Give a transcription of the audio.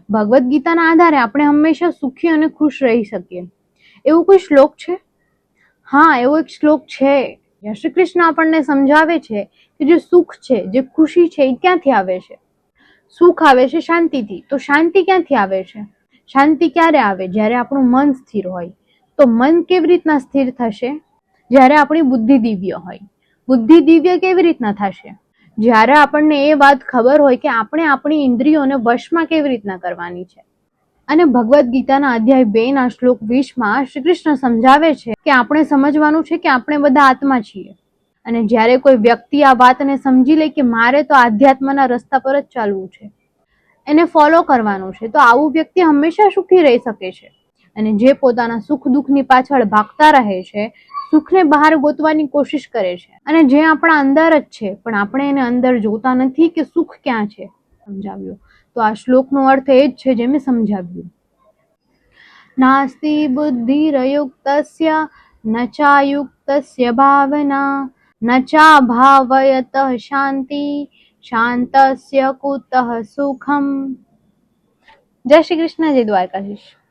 ભગવદ્ ગીતાના આધારે આપણે હંમેશા સુખી અને ખુશ રહી શકીએ. એવું કોઈ શ્લોક છે? હા, એવો એક શ્લોક છે. શ્રી કૃષ્ણ આપણને સમજાવે છે કે જે સુખ છે, જે ખુશી છે, એ ક્યાંથી આવે છે. સુખ આવે છે શાંતિથી. તો શાંતિ ક્યાંથી આવે છે? શાંતિ ક્યારે આવે? જ્યારે આપણું મન સ્થિર હોય. તો મન કેવી રીતના સ્થિર થશે? જ્યારે આપણી બુદ્ધિ દિવ્ય હોય. બુદ્ધિ દિવ્ય કેવી રીતના થશે? જ્યારે આપણને એ વાત ખબર હોય કે આપણે આપણી ઇન્દ્રિયોને વશમાં કેવી રીતના કરવાની છે. અને ભગવદ્ ગીતાના અધ્યાય 2 ના શ્લોક 20 શ્રી કૃષ્ણ સમજાવે છે કે આપણે સમજવાનું છે કે આપણે બધા આત્મા છીએ. અને જ્યારે કોઈ વ્યક્તિ આ વાતને સમજી લે કે મારે તો આધ્યાત્મના રસ્તા પર જ ચાલવું છે, એને ફોલો કરવાનું છે, તો આવું વ્યક્તિ હંમેશા સુખી રહી શકે છે. અને જે પોતાના સુખ દુઃખની પાછળ ભાગતા રહે છે, સુખને બહાર ગોતવાની કોશિશ કરે છે, અને જે આપણા અંદર જ છે પણ આપણે એને અંદર જોતા નથી કે સુખ ક્યાં છે, સમજાવ્યું. તો આ શ્લોકનો અર્થ એ જ છે જે મેં સમજાવ્યું. નાસ્તિ બુદ્ધિરયુક્તસ્ય ન ચાયુક્તસ્ય ભાવના ન ચાભાવયત શાંતિ શાંતસ્ય કુતઃ સુખમ. જય શ્રી કૃષ્ણ, જય દ્વારકાધીશ.